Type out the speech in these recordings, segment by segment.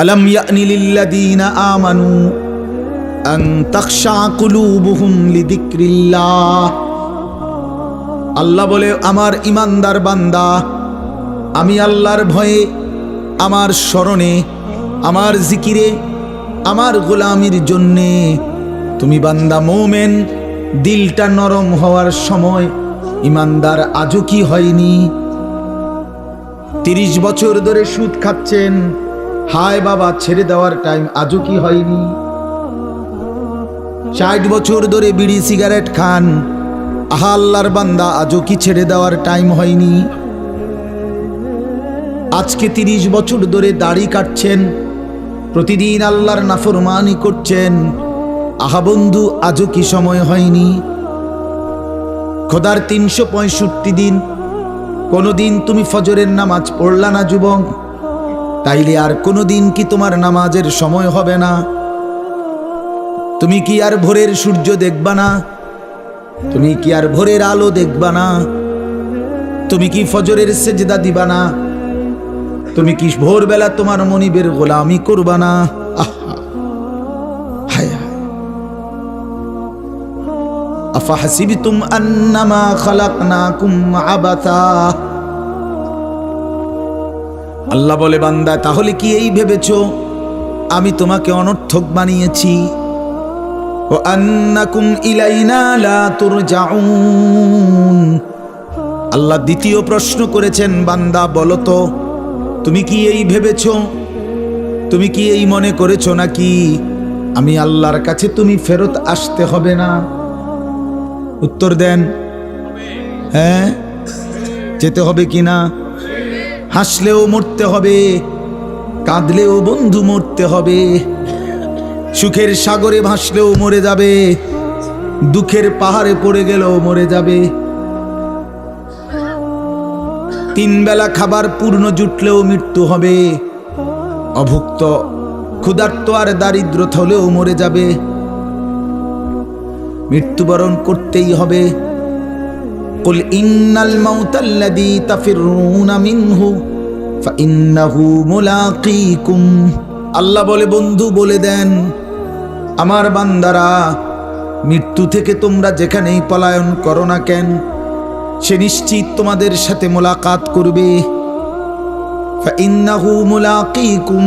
আলাম ইয়ানি লিল্লাযীনা আমানু আন তাখশা কুলুবুহুম লিযিকরিল্লাহ। আল্লাহ বলে, আমার ইমানদার বান্দা, আমি আল্লাহর ভয়ে, আমার স্মরণে, আমার জিকিরে, আমার গোলামির জন্যে তুমি বান্দা মোমেন দিলটা নরম হওয়ার সময় ইমানদার আজও কি হয়নি? 30 বছর ধরে সুদ খাচ্ছেন, হায় বাবা ছেড়ে দেওয়ার টাইম আজও কি হয়নি? 60 বছর ধরে বিড়ি সিগারেট খান, আহা আল্লাহর বান্দা আজও কি ছেড়ে দেওয়ার টাইম হয়নি? আজকে 30 বছর ধরে দাড়ি কাটছেন, প্রতিদিন আল্লাহর নাফরমানি করছেন, আহা বন্ধু আজও কি সময় হয়নি? খোদার 365 দিন কোনদিন তুমি ফজরের নামাজ পড়লা না যুবক? তাইলে আর কোনদিন কি তোমার নামাজের সময় হবে না? তুমি কি আর ভোরের সূর্য দেখবা না? তুমি কি আর ভোরের আলো দেখবা না? তুমি কি ফজরের সেজদা দিবা না? তুমি কি ভোরবেলা তোমার মনিবের গোলামি করবা না? আফাহাসিবতুম আন্নামা খালাকনাকুম আবাথা। আল্লাহ বলে, বান্দা তাহলে কি এই ভেবেছো আমি তোমাকে অনর্থক বানিয়েছি? ও আন্নাকুম ইলাইনা লা তুরজাউন। আল্লাহ দ্বিতীয় প্রশ্ন করেছেন, বান্দা বলো তো তুমি কি এই ভেবেছো, তুমি কি এই মনে করেছো নাকি আমি আল্লাহর কাছে তুমি ফেরত আসতে হবে না? উত্তর দেন, হ্যাঁ যেতে হবে কিনা? হাসলেও মরতে হবে, কাঁদলেও বন্ধু মরতে হবে, সুখের সাগরে ভাসলেও মরে যাবে, দুঃখের পাহাড়ে পড়ে গেলেও মরে যাবে। 3 বেলা খাবার পূর্ণ জুটলেও মৃত্যু হবে, অভুক্ত ক্ষুধার্ত আর দারিদ্র হলেও মরে যাবে, মৃত্যুবরণ করতেই হবে। কুল ইন্নাল মাউতাল্লাযী তাফিরুনা মিনহু ফাইন্নাহু মুলাকীকুম। আল্লাহ বলে, বন্ধু বলে দেন আমার বান্দারা, মৃত্যু থেকে তোমরা যেখানেই পলায়ন করো না কেন, সে নিশ্চিত তোমাদের সাথে মোলাকাত করবে। ফাইন্নাহু মুলাকীকুম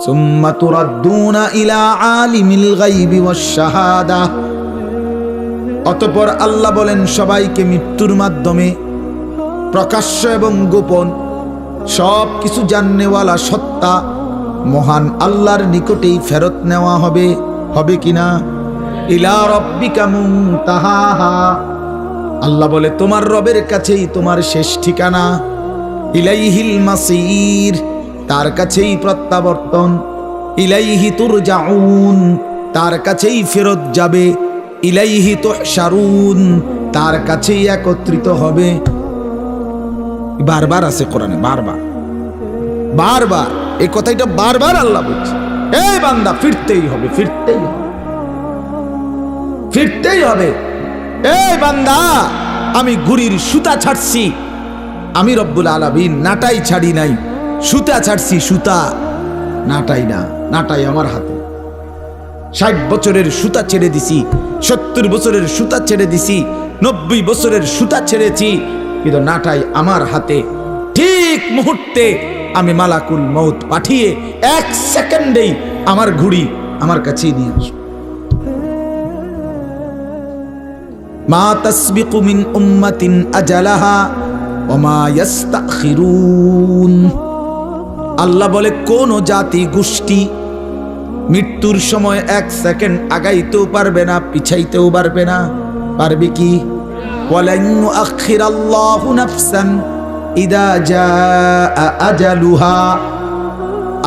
সুম্মা তুরাদ্দুনা ইলা আলিমিল গায়বি ওয়াশ শাহাদা। অতঃপর আল্লাহ বলেন, সবাইকে মৃত্যুর মাধ্যমে প্রকাশ্য এবং গোপন সব কিছু জাননেওয়ালা সত্তা মহান আল্লাহর নিকটেই ফেরত নেওয়া হবে। হবে কিনা? ইলা রাব্বিকা মুনতাহাহা। আল্লাহ বলে, তোমার রবের কাছেই তোমার শেষ ঠিকানা। ইলাইহিল মাসির, তার কাছেই প্রত্যাবর্তন। ইলাইহি তুরজাউন, তার কাছেই ফেরত যাবে। ইলাইহি তুহশারুন, তার কাছেই একত্রিত হবে। বারবার আছে কোরআনে, বারবার বারবার এই কথাটা বারবার আল্লাহ বলছে, এই বান্দা ফিরতেই হবে, ফিরতেই হবে, ফিরতেই হবে। এই বান্দা, আমি ঘুড়ির সুতা ছাড়ছি, আমি রব্বুল আলামিন নাটাই ছাড়ি নাই, সুতা ছাড়ছি, সুতা, নাটাই না, নাটাই আমার হাতে। 60 বছরের সুতা ছেড়ে দিছি, 70 বছরের সুতা ছেড়ে দিছি, 90 বছরের সুতা ছেড়েছি, কিন্তু নাটাই আমার হাতে। ঠিক মুহূর্তে আমি মালাকুল মউত পাঠিয়ে 1 সেকেন্ডেই আমার ঘুড়ি আমার কাছেই নিয়ে আসবো। মা তাসবিকু মিন উম্মাতিন আজালাহা ওয়া মা ইস্তাখিরুন। আল্লাহ বলে, কোন জাতি গোষ্ঠী মৃত্যুর সময় 1 সেকেন্ড আগাইতেও পারবে না, পিছাইতেও পারবে না। পারবে কি? ওয়ালান ইউআখিরাল্লাহু নাফসান ইদা জাআ আজালুহা।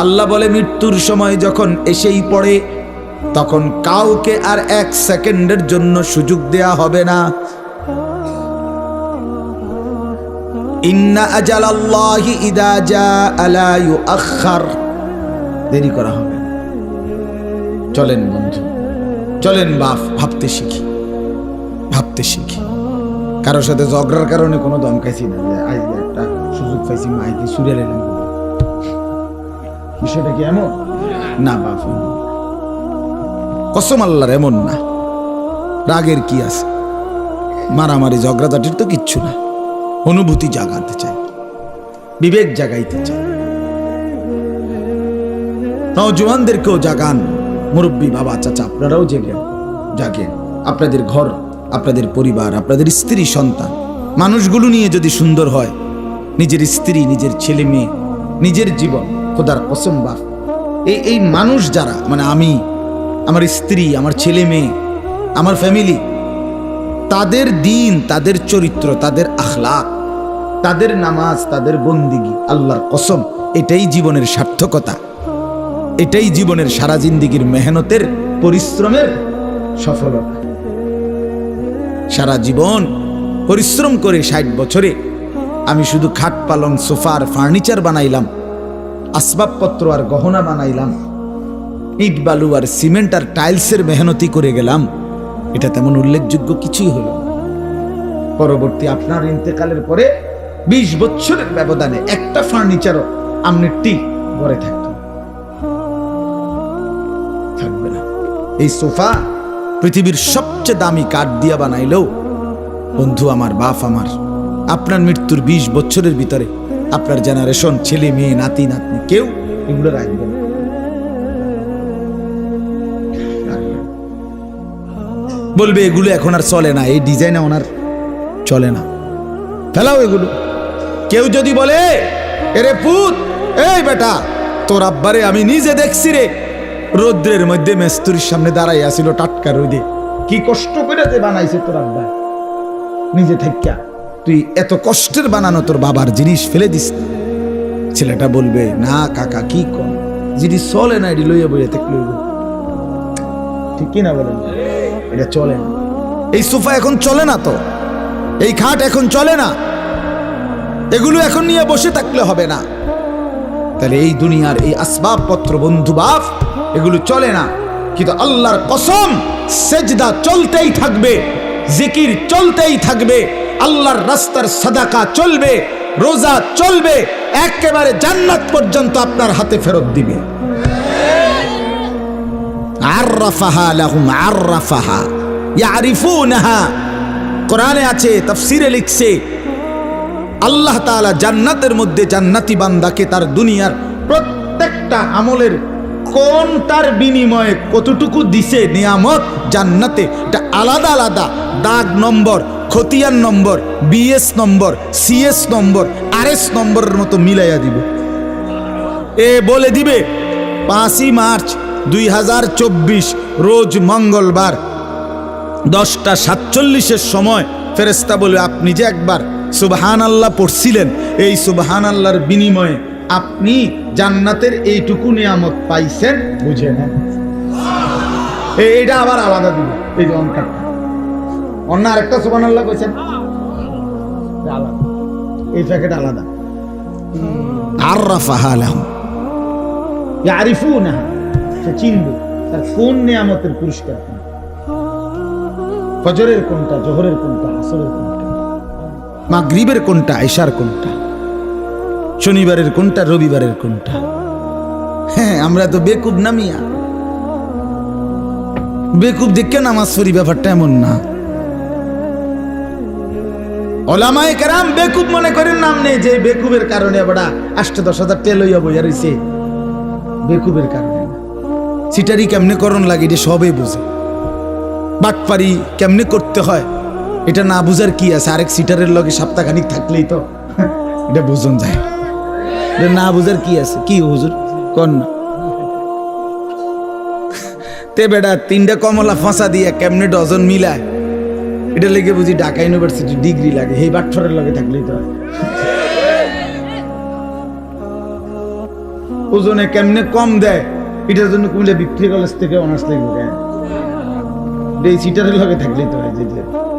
আল্লাহ বলে, মৃত্যুর সময় যখন এসেই পড়ে তখন কাউকে আর 1 সেকেন্ডের জন্য সুযোগ দেয়া হবে না। ইন্না আজালাল্লাহি ইদা জাআ লা ইউআখার, দেরি করা হবে। চলেন বন্ধু, চলেন ভাবতে শিখি, ভাবতে শিখি। কারোর সাথে ঝগড়ার কারণে কোনো দম খাইছি না, যে আজ একটা সুযোগ পাইছি মাইকে সুরে এলাম। বিষয়টা কি এমন না বাপ? কসম আল্লাহর এমন না। রাগের কি আছে? মারামারি ঝগড়াঝাটির তো কিচ্ছু না। অনুভূতি জাগাতে চাই, বিবেক জাগাইতে চাই, নওজওয়ানদেরকেও জাগান। মুরব্বী বাবা চাচা আপনারাও জাগেন। আপনাদের ঘর, আপনাদের পরিবার, আপনাদের স্ত্রী সন্তান, মানুষগুলো নিয়ে যদি সুন্দর হয়, নিজের স্ত্রী, নিজের ছেলে মেয়ে, নিজের জীবন, খোদার কসম বাপ, এই মানুষ যারা, মানে আমি, আমার স্ত্রী, আমার ছেলে মেয়ে, আমার ফ্যামিলি, তাদের দিন, তাদের চরিত্র, তাদের আখলাক, তাদের নামাজ, তাদের বন্দিগি, আল্লাহর কসম এটাই জীবনের সার্থকতা। এটাই জীবনের সারা জিন্দিগির মেহনতের, পরিশ্রমের সফলতা। সারা জীবন পরিশ্রম করে 60 বছরে আমি শুধু খাট পালং সোফার ফার্নিচার বানাইলাম, আসবাবপত্র আর গহনা বানাইলাম, ইট বালু আর সিমেন্ট আর টাইলসের মেহনতি করে গেলাম, এটা তেমন উল্লেখযোগ্য কিছুই হলো না। পরবর্তী আপনার ইন্তেকালের পরে 20 বছরের ব্যবধানে একটা ফার্নিচারও আমনের ঘরে থাকবে না। এই সোফা পৃথিবীর সবচেয়ে দামি কাঠ দিয়া বানাইলেও বন্ধু আমার, বাপ আমার, আপনার মৃত্যুর 20 বছরের ভিতরে আপনার জেনারেশন, ছেলে মেয়ে, নাতি নাতনি, কেউ এগুলো রাখবে না। বলবে এগুলো এখন আর চলে না, এই ডিজাইনে ওনার চলে না, ফেলাও এগুলো। কেউ যদি বলে এরে পুত, এই বেটা, তোর আব্বারে আমি নিজে দেখছি রে, রৌদ্রের মধ্যে মেস্তুরির সামনে দাঁড়াই আসিল টাটকা রোদে, কি কষ্ট করে যে বানাইছে তোর আব্বা, নিজে থাইকা তুই এত কষ্টের বানানো তোর বাবার জিনিস ফেলে দিস না। ছেলেটা বলবে না কাকা, কি কম জিনিস চলে না, এটি লইয়া বইয়া থাকলে ঠিক কিনা বলেন? এটা চলে না। এই সোফা এখন চলে না, তো এই খাট এখন চলে না, এগুলো এখন নিয়ে বসে থাকলে হবে না। তাহলে এই দুনিয়ার এই আসবাবপত্র বন্ধু বাপ, এগুলো চলে না, কিন্তু আল্লাহর কসম সেজদা চলতেই থাকবে, জিকির চলতেই থাকবে, আল্লাহর রাস্তার সাদাকা চলবে, রোজা চলবে, একেবারে জান্নাত পর্যন্ত আপনার হাতে ফেরত দিবে। আররাফাহা লাহুম আররাফাহা ইয়ারিফুনাহা, কোরআনে আছে, তাফসীরে লিখছে, আল্লাহ তাআলা জান্নাতের মধ্যে জান্নাতি বান্দাকে তার দুনিয়ার প্রত্যেকটা আমলের কোনটার বিনিময়ে কতটুকু দিছে নিয়ামত জান্নাতে, এটা আলাদা আলাদা দাগ নম্বর, খতিয়ান নম্বর, বিএস নম্বর, সিএস নম্বর, আরএস নম্বরের মতো মিলাইয়া দিবে। এ বলে দিবে 5ই মার্চ 2024 রোজ মঙ্গলবার 10:47 সময় ফেরেশতা বলে, আপনি যে একবার সুবহানাল্লাহ পড়ছিলেন, এই সুবহানাল্লাহর বিনিময়ে আপনি জান্নাতের এইটুকু নিয়ামত পাইছেন, বুঝে নেন। এইটা আবার আলাদা দিবে, এই যে অঙ্কটা অন্য আরেকটা সুবহানাল্লাহ কইছেন আলাদা, এই প্যাকেট আলাদা। আররাফাহা লাহুম ইয়ারিফুনাহা, সে চিনবে তার কোন নিয়ামতের পুরস্কার, ফজরের কোনটা, জোহরের কোনটা, আসরের কোনটা, মাগরিবের কোনটা, ইশার কোনটা, শনিবারের কোনটা, রবিবারের কোনটা। হ্যাঁ, আমরা তো বেকুব না মিয়া, বেকুব দেখে নামাজ পড়ি, ব্যাপারটা এমন না। ওলামায়ে কেরাম বেকুব মনে করেন, নাম নেই যে বেকুবের কারণে বড়া 8-10,000 টেল হইয়া বইয়া রইছে, বেকুবের কারণে। সিটারি কেমনে করণ লাগে এটা সবে বুঝে, বাটপারি কেমনে করতে হয় এটা না বুঝার কি আছে, আরেক সিটারের লগে সপ্তাহখানিক থাকলেই তো এটা বুঝন যায়, এটা না বুঝার কি আছে। কি হুজুর কর না তে বেটা, 3টা কমলা ফাঁসা দিয়ে কেমনে ডজন মিলায়, এটা লেগে বুঝি ঢাকা ইউনিভার্সিটি ডিগ্রি লাগে, এই বাটফারের লগে থাকলেই তো হয়। ওজনে কেমনে কম দেয়, এটার জন্য কুমিল্লা বিক্রি কলেজ থেকে অনার্স লাগবে, এই সিটারের লগে থাকলেই তো হয়। যে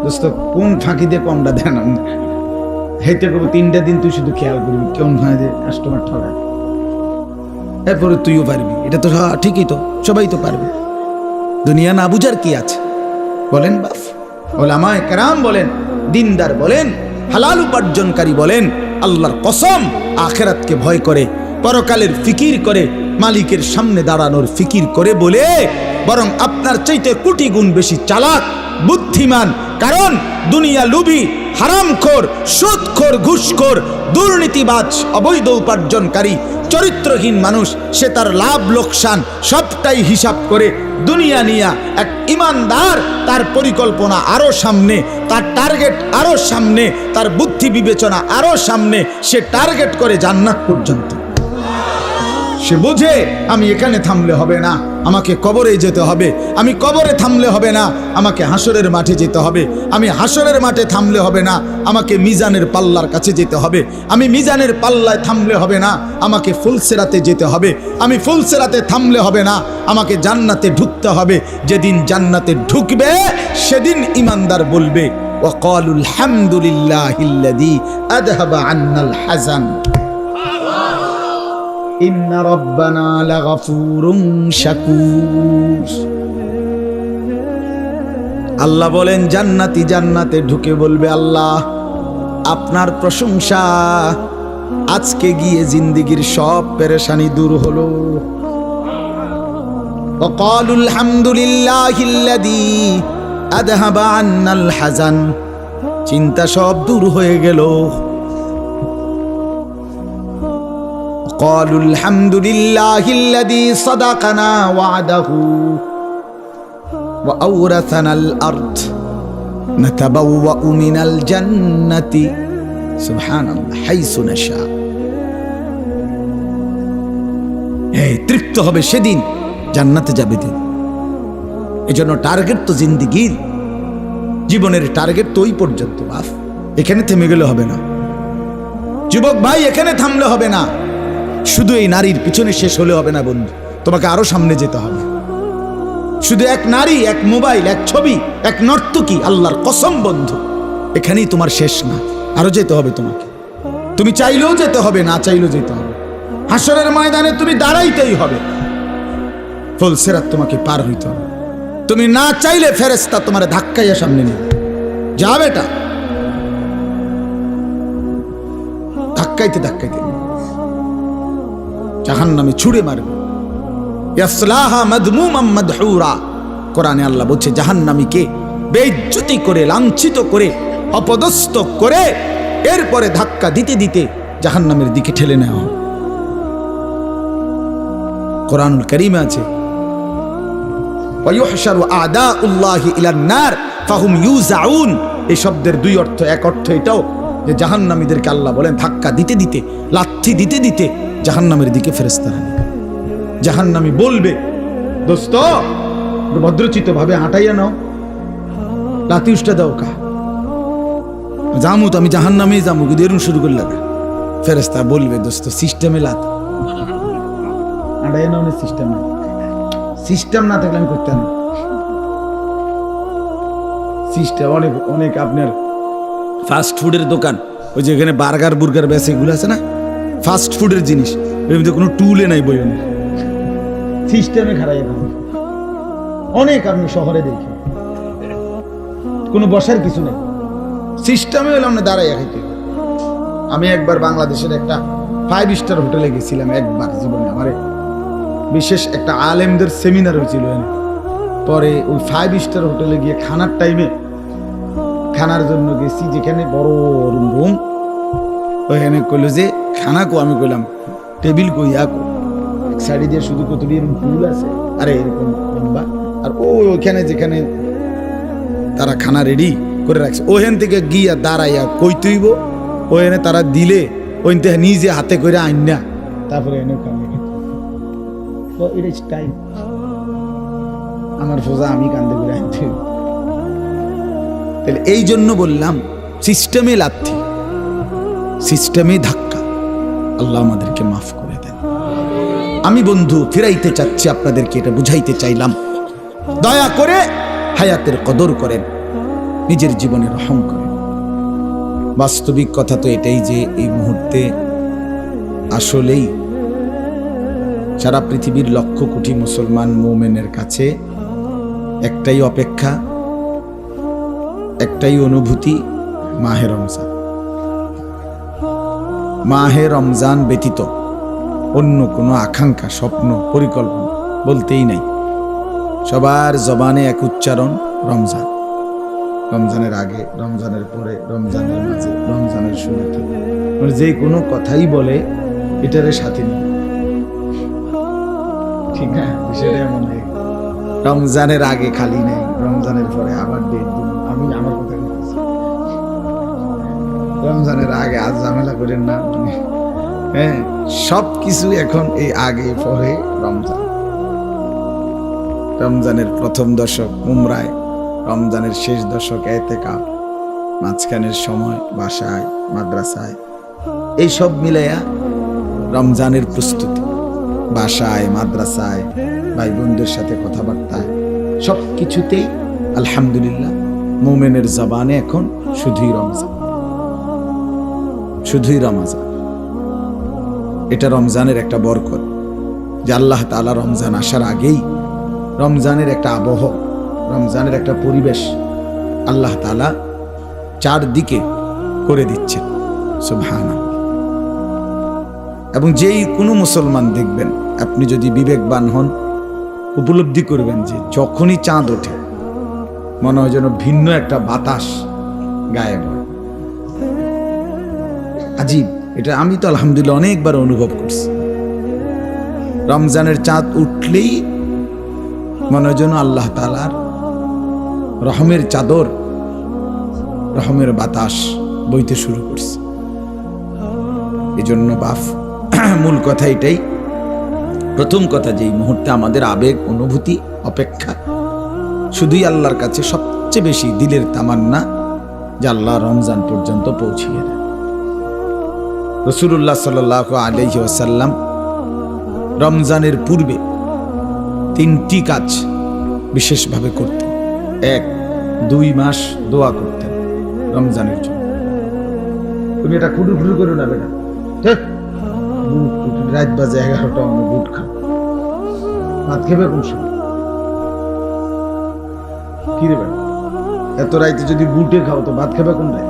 দোস্ত কোন ফাঁকি দিয়ে কমটা দেন, হেঁটে করবো 3টা দিন তুই শুধু খেয়াল করবি কেমন হয় যে কাস্টমার ঠকায়, এরপরে তুইও পারবি। এটা তো ঠিকই, তো সবাই তো পারবে, দুনিয়া না বুঝার কি আছে বলেন বাপ? ওলামায়ে কেরাম বলেন, দিনদার বলেন, হালাল উপার্জনকারী বলেন, আল্লাহর কসম আখিরাতকে ভয় করে, পরকালের ফিকির করে, মালিকের সামনে দাঁড়ানোর ফিকির করে বলে, বরং আপনার চাইতে কোটি গুণ বেশি চালাক, বুদ্ধিমান। কারণ দুনিয়া লুবি, হারামখোর, সুদখোর, ঘুষখোর, দুর্নীতিবাজ, অবৈধ উপার্জনকারী, চরিত্রহীন মানুষ, সে তার লাভ লোকসান সবটাই হিসাব করে দুনিয়া নিয়া। এক ইমানদার, তার পরিকল্পনা আরো সামনে, তার টার্গেট আরো সামনে, তার বুদ্ধি বিবেচনা আরো সামনে। সে টার্গেট করে জান্নাত পর্যন্ত। সে বোঝে আমি এখানে থামলে হবে না, আমাকে কবরে যেতে হবে। আমি কবরে থামলে হবে না, আমাকে হাসরের মাঠে যেতে হবে। আমি হাসরের মাঠে থামলে হবে না, আমাকে মিজানের পাল্লার কাছে যেতে হবে। আমি মিজানের পাল্লায় থামলে হবে না, আমাকে ফুলসেরাতে যেতে হবে। আমি ফুলসেরাতে থামলে হবে না, আমাকে জান্নাতে ঢুকতে হবে। যেদিন জান্নাতে ঢুকবে সেদিন ইমানদার বলবে, ওয়াকালুল হামদুলিল্লাহিল্লাযী আযহাবা আন্নাল হাযান ইন্না রাব্বানা লাগাফুরুন শাকুর। আল্লাহ বলেন, জান্নাতি জান্নাতে ঢুকে বলবে, আল্লাহ আপনার প্রশংসা, আজকে গিয়ে জিন্দেগীর সব পেরেশানি দূর হলো। ওয়াকালুল হামদুলিল্লাহিল্লাযী আযহাবা আন্নাল হাযান, চিন্তা সব দূর হয়ে গেল। قالوا الحمد لله الذي صدقنا وعده وأورثنا الأرض نتبوأ من الجنة سبحان الله حيث نشاء। এই তৃপ্ত হবে সেদিন, জান্নাতে যাবে দিন। এজন্য টার্গেট তো জিন্দেগীর, জীবনের টার্গেট তো ওই পর্যন্ত। বাস, এখানে থেমে গেলে হবে না যুবক ভাই, এখানে থামলে হবে না। শুধু এই নারীর পিছনে শেষ হলে হবে না বন্ধু, তোমাকে আরো সামনে যেতে হবে। শুধু এক নারী, এক মোবাইল, এক ছবি, এক নর্তকী, আল্লাহর কসম বন্ধু, এখানেই তোমার শেষ না, আরো যেতে হবে তোমাকে। তুমি চাইলেও যেতে হবে, না চাইলেও যেতে হবে। হাসরের ময়দানে তুমি দাঁড়াইতেই হবে, ফুলসিরাত তোমাকে পার হইতে হবে। তুমি না চাইলে ফেরেশতা তোমার ধাক্কাইয়া সামনে নিয়ে যা, বেটা, ধাক্কাইতে ধাক্কাইতে জাহান্নামে ছুঁড়ে মারবে। ইয়াসলাহা মাদমুমাম মাদহুরা, কোরআনে আল্লাহ বলছে জাহান্নামীকে বেইজ্জতি করে, লাঞ্ছিত করে, অপদস্থ করে এরপরে ধাক্কা দিতে দিতে জাহান্নামের দিকে ঠেলে নেওয়া হবে। কোরআনুল কারীমে আছে, ওয়ায়ুহশারু আদাউল্লাহি ইলান নার ফাহুম ইউজাউন। এই শব্দের দুই অর্থ। এক অর্থ এটাও যে জাহান্নামীদেরকে আল্লাহ বলেন ধাক্কা দিতে দিতে, লাথি দিতে দিতে জাহান্নামের দিকে ফেরেশতারা নেবে। জাহান্নামী বলবে, দোস্ত ভদ্রচিত ভাবে হাঁটাইয়া নাও, লাথি উষ্টা দাও। কা জামু তো আমি জাহান্নামেই জামু, কিন্তু এরকম শুরু করলে ফেরেশতা বলবে, দোস্ত সিস্টেমে লাথ হাঁটাইয়া নাও, সিস্টেম না, সিস্টেম না থাকলে আমি করতে না। সিস্টেম অনেক অনেক আপনার ফাস্ট ফুডের দোকান, ওই যে এখানে বার্গার বুর্গার বেছে, এগুলো আছে না, ফাস্ট ফুডের জিনিস, এর মধ্যে কোনো টুলে নাই, বই নেই, সিস্টেমে খারাই। অনেক আপনি শহরে দেখেন কোনো বসার কিছু নেই, সিস্টেমে হলাম না, দাঁড়াইয়া খাইতে। আমি একবার বাংলাদেশের একটা 5 স্টার হোটেলে গেছিলাম, একবার জীবনে আমার বিশেষ একটা আলেমদের সেমিনার হয়েছিল। পরে ওই 5 স্টার হোটেলে গিয়ে খানার টাইমে, খানার জন্য গেছি যেখানে বড় রুম, ওইখানে কইলো যে খানা কো, আমি কইলাম টেবিল কই, এক সাইডে দিয়ে শুধু কতটি এরকম টুল আছে, আরে এরকম লম্বা, আর ওইখানে যেখানে তারা খানা রেডি করে রাখছে, ওখান থেকে গিয়া দাঁড়াইয়া কই তুইব, ওখানে তারা দিলে ওই নিজে হাতে করে আইন না, তারপরে এনে টাইম আমার সোজা আমি কান্দে করে আনতে। তাহলে এই জন্য বললাম সিস্টেমে লাথি, সিস্টেমে ধাক্কা। আল্লাহ আমাদেরকে মাফ করে দেন। আমি বন্ধু ফিরাইতে চাচ্ছি আপনাদেরকে, এটা বুঝাইতে চাইলাম, দয়া করে হায়াতের কদর করেন, নিজের জীবনে রহম করেন। বাস্তবিক কথা তো এটাই যে এই মুহূর্তে আসলেই সারা পৃথিবীর লক্ষ কোটি মুসলমান মুমিনের কাছে একটাই অপেক্ষা, একটাই অনুভূতি, মাহে রমজান। মাহে রমজান ব্যতীত অন্য কোনো আকাঙ্ক্ষা, স্বপ্ন, পরিকল্পনা বলতেই নাই। সবার জবানে এক উচ্চারণ, রমজান। রমজানের আগে, রমজানের পরে, রমজানের মাঝে, রমজানের শুরুতে, মানে যে কোনো কথাই বলে এটারে সাথে নিয়ে, ঠিক না? বিষয়টা এমন হয়ে গেল। রমজানের আগে খালি নেই, রমজানের পরে আবার ডেট দিন। আমি আমার কথা বলতেছি, রমজানের আগে আজ ঝামেলা করেন না, মানে হ্যাঁ, সব কিছু এখন এই আগে পরে রমজান। রমজানের প্রথম দশক উমরায়, রমজানের শেষ দশক এতেকাফ, মাঝখানের সময় বাসায়, মাদ্রাসায়, এই সব মিলাইয়া রমজানের প্রস্তুতি। বাসায়, মাদ্রাসায়, ভাই বোনদের সাথে কথাবার্তায়, সব কিছুতেই আলহামদুলিল্লাহ মুমিনের জবানে এখন শুধুই রমজান, শুধুই রমজান। এটা রমজানের একটা বরকত যে আল্লাহ তাআলা রমজান আসার আগেই রমজানের একটা আবহ, রমজানের একটা পরিবেশ আল্লাহ তাআলা চারদিকে করে দিচ্ছেন। সুবহানাল্লাহ। এবং যেই কোনো মুসলমান দেখবেন, আপনি যদি বিবেকবান হন, উপলব্ধি করবেন যে যখনই চাঁদ ওঠে মনে হয় যেন ভিন্ন একটা বাতাস গায়েব হয়। আজীব, এটা আমি তো আলহামদুলিল্লাহ অনেকবার অনুভব করছি। রমজানের চাঁদ উঠলেই মনে হয় যেন আল্লাহ তাআলার রহমের চাদর, রহমের বাতাস বইতে শুরু করছে। এই জন্য বাফ, মূল কথা এটাই। প্রথম কথা, যেই মুহূর্তে আমাদের আবেগ, অনুভূতি, অপেক্ষা শুধুই আল্লাহর কাছে সবচেয়ে বেশি দিলের তামান্না যে আল্লাহ রমজান পর্যন্ত পৌঁছিয়ে দেয়। রাসূলুল্লাহ সাল্লাল্লাহু আলাইহি ওয়াসাল্লাম রমজানের পূর্বে 3টি কাজ বিশেষভাবে করতেন। 1, 2 মাস দোয়া করতেন রমজানের জন্য। তুমি এটা খুঁড়ু খুঁড়ু করো না বেটা, রাত বাজে 11টা, আমি বুট খাও, ভাত খেবে কোন সময়? কি রে ভাই, এত রাইতে যদি বুটে খাও তো ভাত খাবে কোন রায়?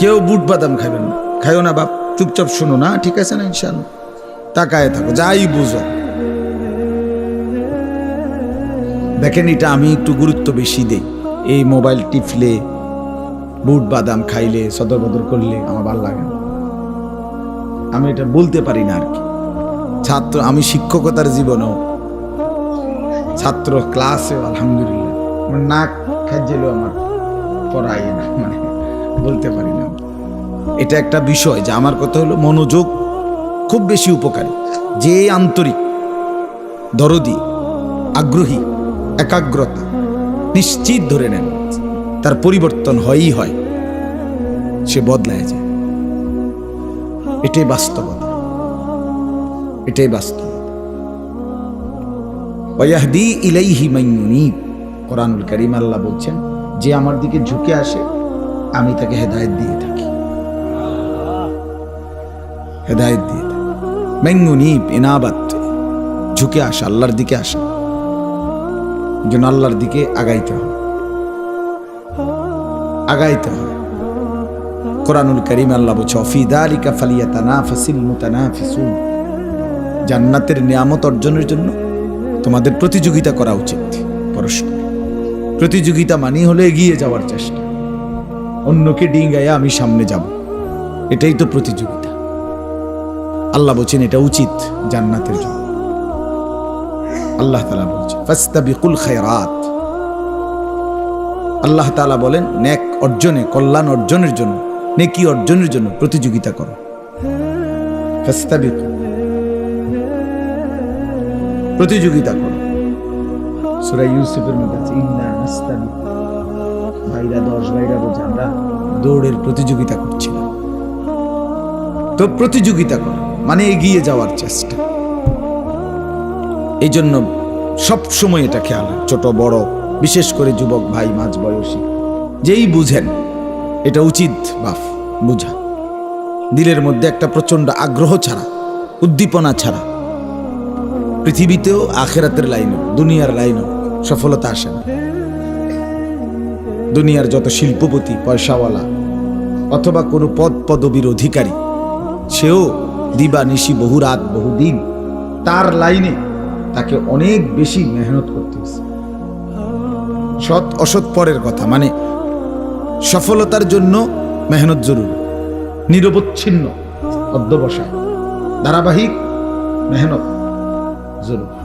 কেউ বুট বাদাম খাবেন না, খাইও না বাপ, চুপচাপ শোনো না, ঠিক আছে না? ইনশাআল্লাহ তাকায় থাকো, যাই বুঝো। দেখেন, এটা আমি একটু গুরুত্ব বেশি দেই। এই মোবাইল টিপলে, বুট বাদাম খাইলে, সদর বদর করলে আমার ভালো লাগে না। আমি এটা বলতে পারি না আর কি। ছাত্র, আমি শিক্ষকতার জীবনেও, ছাত্র ক্লাসে আলহামদুলিল্লাহ নাক খাইলেও আমার পড়াই না, মানে বলতে পারি না। এটা একটা বিষয় যে আমার কথা হলো মনোযোগ খুব বেশি উপকারী। যে আন্তরিক, দরদি, আগ্রহী, একাগ্রতা নিশ্চিত ধরে নেন তার পরিবর্তন হয়ই হয়, সে বদলায় যায়। এটাই বাস্তবতা, এটাই বাস্তবতা। ওয়াহদি ইলাইহি মান ইউনীব, কোরআনুল কারীম আল্লাহ বলছেন, যে আমার দিকে ঝুঁকে আসে আমি তাকে হেদায়েত দিয়ে থাকি, হেদায়েত দিয়ে থাকি। মান ইউনীব, ইনাবাত, ঝুঁকে আসা, আল্লাহর দিকে আসা। যেন আল্লাহর দিকে আগাইতে হয়, আগাইতে হয়। কোরআনুল কারীম আল্লাহ বলছে, ফি যালিকা ফালিয়াতানাফাসিল মুতানাফিসুন, জান্নাতের নিয়ামত অর্জনের জন্য তোমাদের প্রতিযোগিতা করা উচিত। পরস্পর প্রতিযোগিতা মানে হলো এগিয়ে যাওয়ার চেষ্টা, অন্যকে ডিঙ্গাইয়া আমি সামনে যাব, এটাই তো প্রতিযোগিতা। আল্লাহ বলছেন এটা উচিত জান্নাতের জন্য। আল্লাহ তাআলা বলছেন ফাস্তাবিকুল খায়রাত, আল্লাহ তাআলা বলেন নেক অর্জনে, কল্যাণ অর্জনের জন্য, নেকি অর্জনের জন্য প্রতিযোগিতা করো। ফাস্তাবিকু, প্রতিযোগিতা করো। সূরা ইউসুফের মধ্যে আছে ইন্না নাস্তাবিকু, ভাইরা 10 ভাইরা বলছে আমরা দৌড়ের প্রতিযোগিতা করছিলাম। তো প্রতিযোগিতা করো মানে এগিয়ে যাওয়ার চেষ্টা। এই জন্য সব সময় এটা খেয়াল, ছোট বড়, বিশেষ করে যুবক ভাই, মাঝ বয়সী, যেই বুঝেন এটা উচিত বাফ বুঝা। দিলের মধ্যে একটা প্রচন্ড আগ্রহ ছাড়া, উদ্দীপনা ছাড়া পৃথিবীতেও, আখেরাতের লাইনেও, দুনিয়ার লাইনেও সফলতা আসে না। দুনিয়ার যত শিল্পপতি, পয়সাওয়ালা, অথবা কোনো পদ পদবীর অধিকারী, সেও দিবা নিশি বহু রাত বহুদিন তার লাইনে তাকে অনেক বেশি মেহনত করতে হয়েছে। সৎ অসৎ পরের কথা, মানে সফলতার জন্য মেহনত জরুরি, নিরবচ্ছিন্ন অধ্যবসায় ধারাবাহিক মেহনত জরুরি।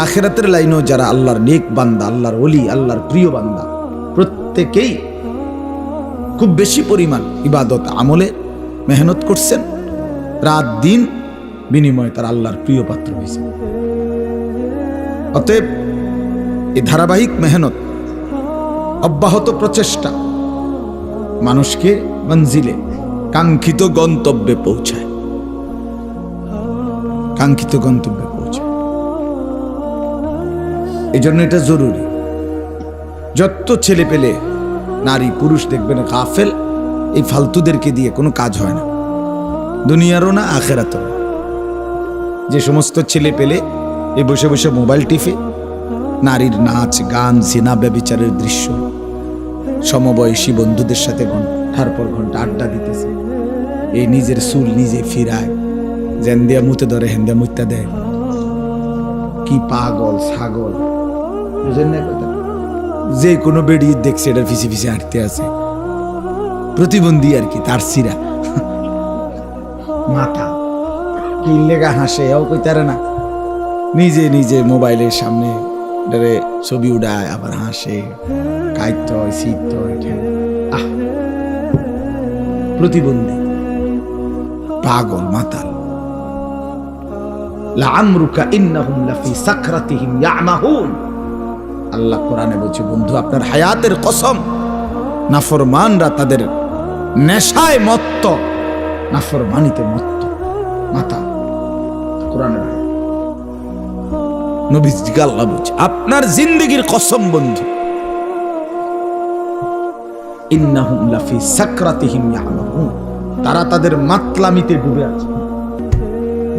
আখিরাতের লাইনেও যারা আল্লাহর নেক বান্দা, আল্লাহর ওলি, আল্লাহর প্রিয় বান্দা, প্রত্যেকেই খুব বেশি পরিমাণ ইবাদত আমলে মেহনত করছেন, রাত দিন বিনিময়ে তার আল্লাহর প্রিয় পাত্র হয়েছে। অতএব এই ধারাবাহিক মেহনত, অব্যাহত প্রচেষ্টা মানুষকে মঞ্জিলে, কাঙ্ক্ষিত গন্তব্যে পৌঁছায়, কাঙ্ক্ষিত গন্তব্যে পৌঁছায়। এই জন্য এটা জরুরি। যত ছেলে পেলে, নারী পুরুষ দেখবেন গাফেল, এই ফালতুদেরকে দিয়ে কোনো কাজ হয় না, দুনিয়ারও না আখেরাতেও না। যে সমস্ত ছেলে পেলে এই বসে বসে মোবাইল টিপে নারীর নাচ গান, জিনা, ব্যভিচারের দৃশ্য, সমবয়সী বন্ধুদের সাথে ঘন্টার পর ঘন্টা আড্ডা দিতেছে, এই নিজের চুল নিজে ফিরায়, জেন দিয়া মুতে ধরে হেন্দা মুত্তা দেয়, কি পাগল ছাগল, বুঝেন না কথা? যে কোনো বেড়ি দেখছে এটার ফিসে ফিসে হাঁটতে আছে, প্রতিবন্ধী আর কি, তার সিরা মাথা কি লেগা হাসে, এও কইতারে না, নিজে নিজে মোবাইলের সামনে ছবি উড়ায়, আবার হাসে, কাইত হয়, শীত হয়, আহ প্রতিবন্ধী, পাগল, মাতাল। লাআমরুকা ইন্নাহুম লাফি সাকরাতিহিম ইয়ামাহুন। আল্লাহ কোরআনে বলছে, বন্ধু আপনার হায়াতের কসম, নাফরমানরা তাদের নেশায় মত্ত, নাফরমানিতে মত্ত, মাতা। কোরআনে নবীজি আল্লাহ বলছে, আপনার জিন্দেগীর কসম বন্ধু, ইন্নাহুম লাফি সাকরাতিহিম ইয়ামাহুন, তারা তাদের মাতলামিতে ডুবে আছে,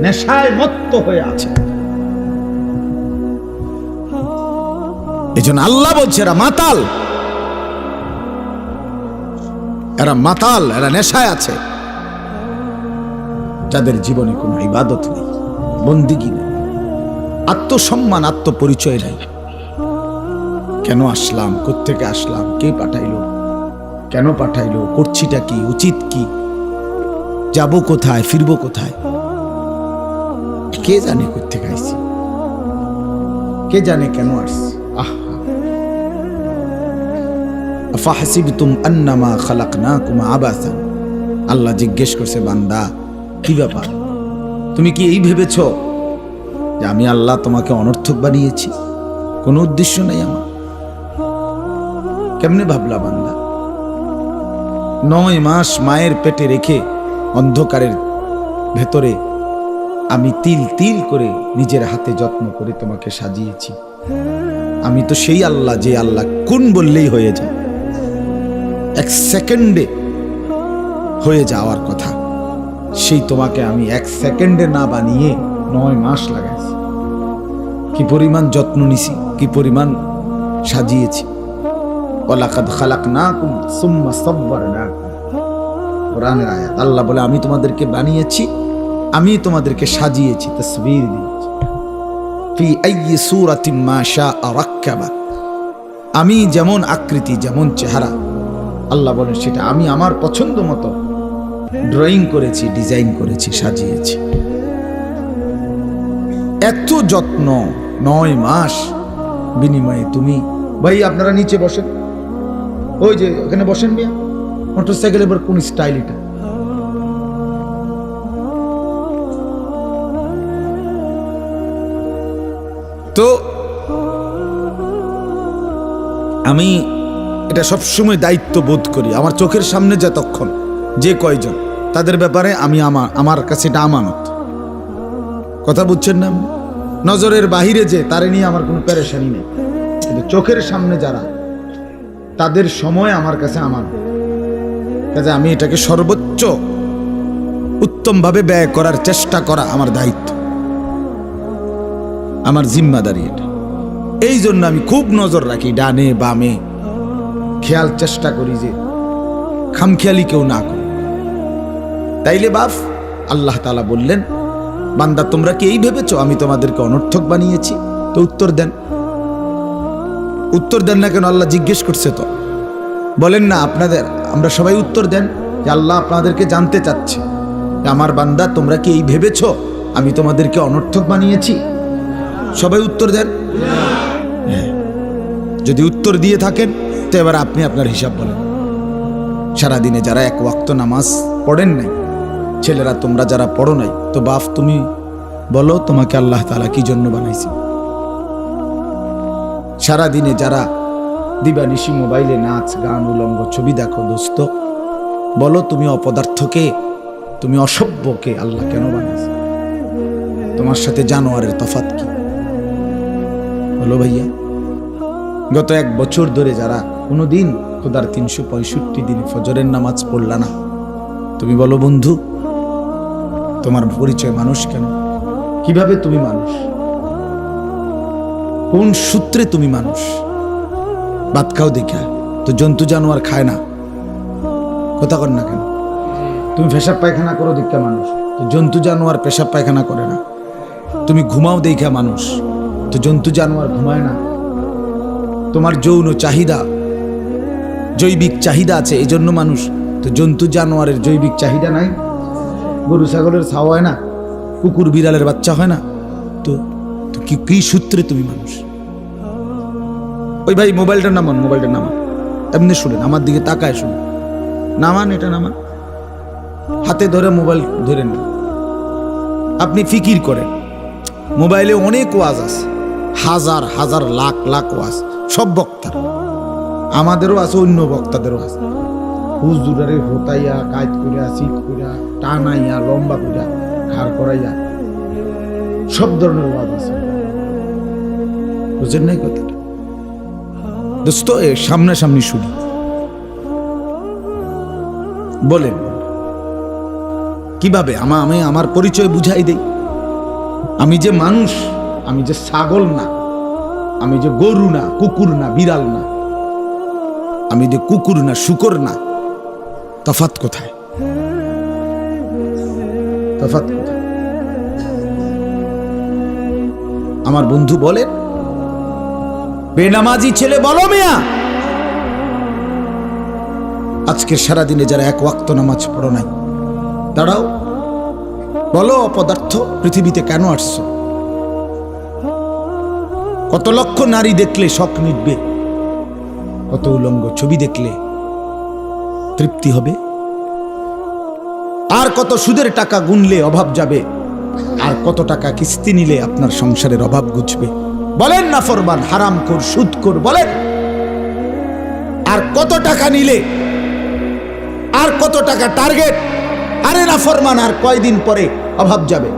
নেশায় মত্ত হয়ে আছে। এজন্য আল্লাহ বলছে এরা মাতাল, এরা মাতাল, এরা নেশায় আছে, যাদের জীবনে কোনো ইবাদত নেই, বন্দিগি নেই, আত্মসম্মান, আত্মপরিচয় নেই। কেন আসলাম, কোত্থেকে আসলাম, কে পাঠাইলো, কেন পাঠাইলো, করছিটা কি, উচিত কি, যাব কোথায়, ফিরবো কোথায়, কে জানে কোত্থেকে আইছি, কে জানে কেন আসছি। আফাহাসিবতুম আন্নামা খালাকনাকুম আবাসা। আল্লাহ জিজ্ঞেস করছে, বান্দা কি ব্যাপার, তুমি কি এই ভেবেছ যে আমি আল্লাহ তোমাকে অনর্থক বানিয়েছি, কোনো উদ্দেশ্য নেই আমার? কেমনে ভাবলা বান্দা? 9 মাস মায়ের পেটে রেখে অন্ধকারের ভেতরে আমি তিল তিল করে নিজের হাতে যত্ন করে তোমাকে সাজিয়েছি। আমি তো সেই আল্লাহ, যে আল্লাহ কোন বললেই হয়ে যায়, 1 সেকেন্ডে হয়ে যাওয়ার কথা, সেই তোমাকে আমি 1 সেকেন্ডে না বানিয়ে 9 মাস লাগাইছি। কি পরিমাণ যত্ন নিছি, কি পরিমাণ সাজিয়েছি। ওয়ালাকাদ খালাকনাকুম সুম্মা সাব্বারনাকুম, কোরআনের আয়াত। আল্লাহ বলে, আমি তোমাদেরকে বানিয়েছি, আমি তোমাদেরকে সাজিয়েছি, তাসবীর দিয়েছি। ফি আইয়ি সূরাতিন মা শাআ রাক্কাবা, আমি যেমন আকৃতি, যেমন চেহারা, আল্লাহ বলেন সেটা আমি আমার পছন্দ মতো ড্রয়িং করেছি, ডিজাইন করেছি, সাজিয়েছি। এত যত্ন, 9 মাস বিনিময়ে তুমি, ভাই আপনারা নিচে বসেন, ওই যে ওখানে বসেন মিয়া, মোটরসাইকেল এবার কোন স্টাইল এটা? তো আমি এটা সবসময় দায়িত্ব বোধ করি, আমার চোখের সামনে যতক্ষণ যে কয়জন, তাদের ব্যাপারে আমি আমার কাছে এটা আমানত। কথা বুঝছেন না? নজরের বাহিরে যে, তারে নিয়ে আমার কোনো পেরেশানি নেই, কিন্তু চোখের সামনে যারা, তাদের সময় আমার কাছে আমানত। কাজে আমি এটাকে সর্বোচ্চ উত্তমভাবে ব্যয় করার চেষ্টা করা আমার দায়িত্ব, আমার জিম্মাদারি এটা। এই জন্য আমি খুব নজর রাখি, ডানে বামে খেয়াল চেষ্টা করি যে খামখেয়ালি কেউ না করে। তাইলে বাপ আল্লাহ তাআলা বললেন, বান্দা তোমরা কি এই ভেবেছো আমি তোমাদেরকে অনর্থক বানিয়েছি? তো উত্তর দেন। উত্তর দেন না কেন? আল্লাহ জিজ্ঞেস করছে তো। বলেন না আপনাদের, আমরা সবাই উত্তর দেন যে আল্লাহ আপনাদেরকে জানতে চাচ্ছে যে আমার বান্দা তোমরা কি এই ভেবেছো আমি তোমাদেরকে অনর্থক বানিয়েছি? সবাই উত্তর দেন। হ্যাঁ। যদি উত্তর দিয়ে থাকেন তো এবার আপনি আপনার হিসাব বলেন। সারাদিনে যারা এক ওয়াক্ত নামাজ পড়েন নাই, ছেলেরা তোমরা যারা পড়ো নাই, তো বাপ তুমি বলো তোমাকে আল্লাহ তাআলা কি জন্য বানাইছে? সারাদিনে যারা দিবানিশি মোবাইলে নাচ গান উলঙ্গ ছবি দেখো, দোস্ত বলো তুমি অপদার্থকে, তুমি অসভ্যকে আল্লাহ কেন বানাইছে? তোমার সাথে জানোয়ারের তফাৎ কি? বলো ভাইয়া। গত 1 বছর ধরে যারা কোনোদিন খোদার 365 দিনে ফজরের নামাজ পড়লা না, তুমি বলো বন্ধু তোমার পরিচয় মানুষ কেন? কিভাবে তুমি মানুষ? কোন সূত্রে তুমি মানুষ? ভাত খাও দেখা তো জন্তু জানোয়ার খায় না, কথা কর না কেন? তুমি পেশাব পায়খানা করো দেখা মানুষ, তো জন্তু জানোয়ার পেশাব পায়খানা করে না। তুমি ঘুমাও দেখা মানুষ, তো জন্তু জানোয়ার ঘুমায় না। তোমার যৌন চাহিদা, জৈবিক চাহিদা আছে এই জন্য মানুষ, তো জন্তু জানোয়ারের জৈবিক চাহিদা নাই। গরু ছাগলের ছাওয়া হয় না, কুকুর বিড়ালের বাচ্চা হয় না, তো কি সূত্রে তুমি মানুষ? ওই ভাই মোবাইলটা নামান, মোবাইলটা নামান, এমনি শুনেন, আমার দিকে তাকায় শুনুন, নামান, এটা নামান, হাতে ধরে মোবাইল ধরে নেন। আপনি ফিকির করেন, মোবাইলে অনেক ওয়াজ আছে, হাজার হাজার লাখ লাখ ওয়াজ, সব বক্তার, আমাদেরও আছে, অন্য বক্তাদেরও আছে। হুজুরারে হোতাইয়া, কায়দ করিয়া, শীত করিয়া, টানাইয়া, লম্বা করিয়া, ঘাড় করাইয়া, সব ধরনের ওয়াজ আছে। বুঝেন নাই কথাটা? দোস্ত সামনাসামনি শুনি, বলেন কিভাবে আমি আমার পরিচয় বুঝাই দেই। আমি যে মানুষ, আমি যে ছাগল না, আমি যে গরু না, কুকুর না, বিড়াল না, আমি যে কুকুর না, শুকর না, তফাৎ কোথায়? তফাৎ কোথায়? আমার বন্ধু বলেন, বেনামাজি ছেলে বলো মিয়া, আজকের সারাদিনে যারা 1 ওয়াক্ত নামাজ পড়ো নাই, দাঁড়াও বলো অপদার্থ পৃথিবীতে কেন আসছো? কত লক্ষ নারী দেখলে শখ মিটবে? কত উলঙ্গ ছবি দেখলে তৃপ্তি হবে? আর কত সুদের টাকা গুনলে অভাব যাবে? আর কত টাকা কিস্তি নিলে আপনার সংসারের অভাব ঘুচবে? বলেন না ফরমান, হারামখোর, সুদখোর, বলেন। আর কত টাকা নিলে, আর কত টাকা টার্গেট? আরে না ফরমান, আর কয়দিন পরে অভাব যাবে?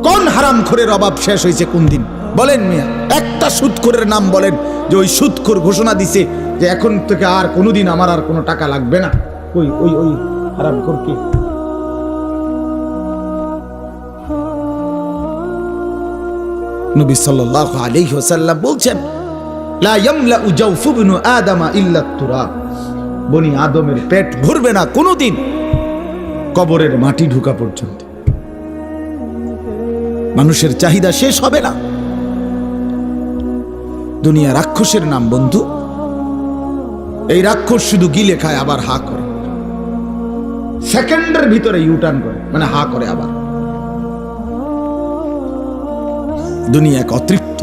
কোন হারামখোরের অভাব শেষ হয়েছে কোন দিন? বলেন মিয়া, একটা সুদখোরের নাম বলেন যে ওই সুদখোর ঘোষণা দিছে যে এখন থেকে আর কোনোদিন আমার আর কোনো টাকা লাগবে না। ওই ওই ওই হারামখোর কি? নবী সাল্লাল্লাহু আলাইহি ওয়াসাল্লাম বলছেন, লা ইয়ামলাউ জাওফু ইবনু আদামা ইল্লা তুরাব, বনি আদমের পেট ভরবে না কোনোদিন কবরের মাটি ঢোকা পর্যন্ত। মানুষের চাহিদা শেষ হবে না। দুনিয়া রাক্ষসের নাম বন্ধু। এই রাক্ষস শুধু গিলে খায় আবার হা করে, সেকেন্ডের ভিতরে ইউটার্ন করে, মানে হা করে আবার। দুনিয়া এক অতৃপ্ত।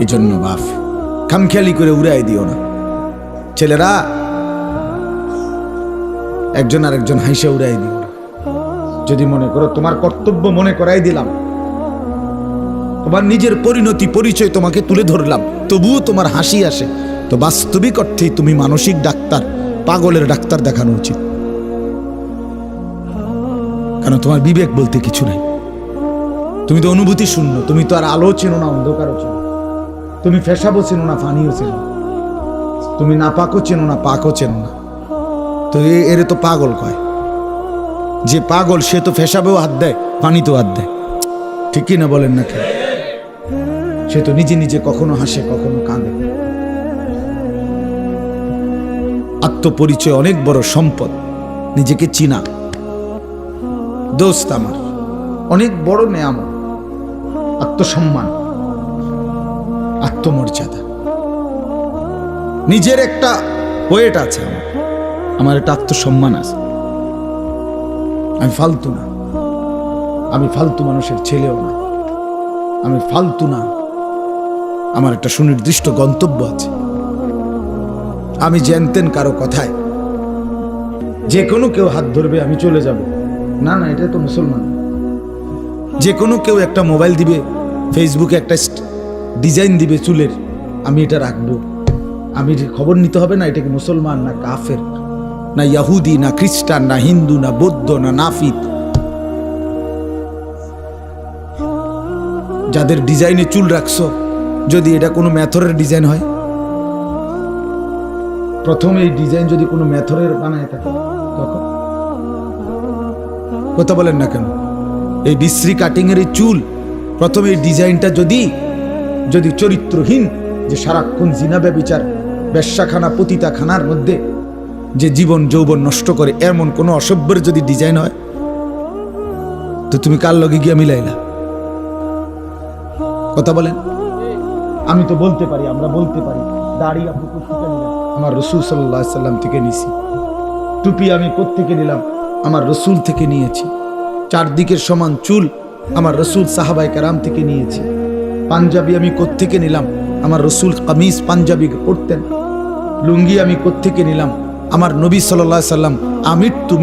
এই জন্য বাপ খামখেয়ালি করে উড়াই দিও না। ছেলেরা একজন আর একজন হাসে উড়াই দিও না। যদি মনে করো তোমার কর্তব্য মনে করাই দিলাম, তোমার নিজের পরিণতি পরিচয় তোমাকে তুলে ধরলাম, তবুও তোমার হাসি আসে, তো বাস্তবিক অর্থেই তুমি মানসিক ডাক্তার, পাগলের ডাক্তার দেখানো উচিত। কারণ তোমার বিবেক বলতে কিছু নাই। তুমি তো অনুভূতি শূন্য। তুমি তো আর আলো চেনো না, অন্ধকারও চেনো। তুমি ফেসাবও চেনো না, পানিও চেনো। তুমি নাপাকও চেনো না, পাকও চেনো না। তো এরে তো পাগল কয়। যে পাগল সে তো ফেসাবেও হাত দেয়, পানিতেও হাত দেয়, ঠিক কি না বলেন না? সে তো নিজে নিজে কখনো হাসে, কখনো কাঁদে। আত্মপরিচয় অনেক বড় সম্পদ। নিজেকে চিনা দোস্ত আমার অনেক বড় নেয়ামত। আত্মসম্মান, আত্মমর্যাদা, নিজের একটা ওয়েট আছে। আমার একটা আত্মসম্মান আছে। আমি ফালতু না, আমি ফালতু মানুষের ছেলেও না, আমি ফালতু না। আমার একটা সুনির্দিষ্ট গন্তব্য আছে। আমি জানতেন কারো কথায় যে কোনো কেউ হাত ধরবে আমি চলে যাব না, না, এটা তো মুসলমান। যে কোনো কেউ একটা মোবাইল দিবে, ফেসবুকে একটা ডিজাইন দিবে চুলের, আমি এটা রাখবো। আমি খবর নিতে হবে না এটা কি মুসলমান না কাফের, না ইয়াহুদি, না খ্রিস্টান, না হিন্দু, না বৌদ্ধ, না নাফিক। যাদের ডিজাইনে চুল রাখছো, যদি এটা কোনো মেথরের ডিজাইন হয়, প্রথম এই ডিজাইন যদি কোনো মেথরের বানায় থাকে তখন কথা বলেন না কেন? এই বিশ্রী কাটিং এর এই চুল, প্রথমে এই ডিজাইনটা যদি চরিত্রহীন, যে সারাক্ষণ জিনা ব্যভিচার বেশ্যাখানা পতিতাখানার মধ্যে যে জীবন যৌবন নষ্ট করে, এমন কোন অসভ্যের যদি ডিজাইন হয়, তো তুমি কার লগে গিয়া মিলাইলা? কথা বলেন। আমি তো বলতে পারি, আমরা বলতে পারি দাড়ি আপনি কোত্থেকে নিলাম? আমার রসুল সাল্লাল্লাহু আলাইহি সাল্লাম থেকে নিয়েছি। টুপি আমি কোত্থেকে নিলাম? আমার রসুল থেকে নিয়েছি। চারদিকের সমান চুল আমার রসুল সাহাবায়ে কেরাম থেকে নিয়েছি। পাঞ্জাবি আমি কোত্থেকে নিলাম? আমার রসুল কামিজ পাঞ্জাবি পরতেন। লুঙ্গি আমি কোত্থেকে নিলাম? আমার নবী সাল্লাল্লাহু আলাইহি সাল্লাম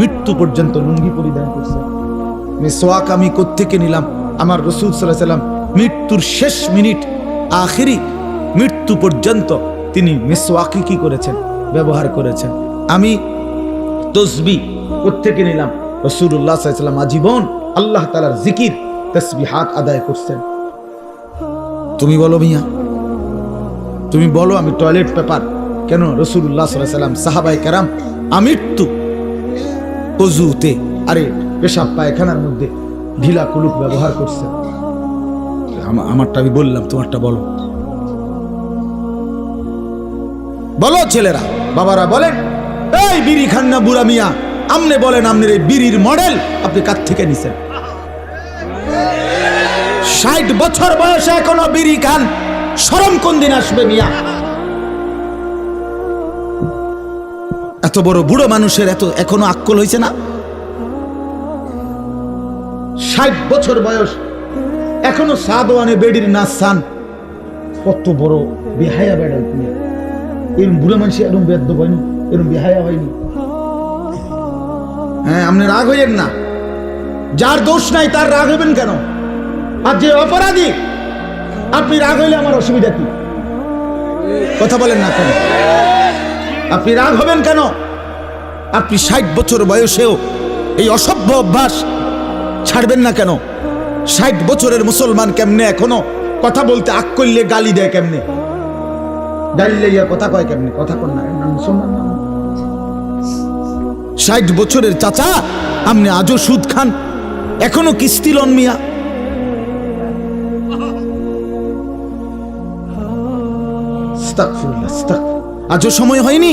মৃত্যু পর্যন্ত লুঙ্গি পরিধান করছেন। মিসওয়াক আমি কোত্থেকে নিলাম? আমার রসুল সাল্লাল্লাহু আলাইহি সাল্লাম মৃত্যুর শেষ মিনিট, আখিরি মৃত্যু পর্যন্ত তিনি মিসওয়াকি কি করেছেন? ব্যবহার করেছেন। আমি তসবিহ কোত্থেকে নিলাম? রাসূলুল্লাহ সাল্লাল্লাহু আলাইহি ওয়াসাল্লাম আজীবন আল্লাহ তাআলার জিকির তাসবিহাত আদায় করছেন। তুমি বলো মিয়া, তুমি বলো আমি টয়লেট পেপার কেন? রাসূলুল্লাহ সাল্লাল্লাহু আলাইহি ওয়াসাল্লাম সাহাবায়ে কেরাম আমৃত্যু ওযুতে, আরে পেশাব পায়খানার মধ্যে ঢিলা কুলুক ব্যবহার করছেন। আমারটা আমি বললাম, তোমারটা বলো। বলো ছেলেরা, বাবারা বলেন, এই বিড়ি খান না বুড়া মিয়া, আমনে বলেন আমনের এই বিড়ির মডেল আপনি কার থেকে নিছেন? 60 বছর বয়সে এখনো বিড়ি খান, শরম কোন দিন আসবে মিয়া? এত বড় বুড়ো মানুষের এত এখনো আক্কল হয়েছে না? 60 বছর বয়স এখনো সাদওয়ানে বেডির নাচ সান। কত বড় বেহায়া বেড়া তুমি! এরকম বুড়ো মানুষ এরকম বেদ্য হয়নি, এরকম বেহায়া হয়নি। হ্যাঁ, আপনি রাগ হইয়েন না। যার দোষ নাই তার রাগ হবেন কেন? আর যে অপরাধী আপনি রাগ হইলে আমার অসুবিধা কি? কথা বলেন না কেন? আপনি রাগ হবেন কেন? আপনি 60 বছর বয়সেও এই অসভ্য অভ্যাস ছাড়বেন না কেন? 60 বছরের মুসলমান কেমনে এখনো কথা বলতে আগ করলে গালি দেয় কেমনে? গালি লইয়া কথা কয় কেমনে? কথা কন না, মুসলমান না। 60 বছরের চাচা আপনি আজও সুদ খান, এখনো কিস্তি লন মিয়া। আজও সময় হয়নি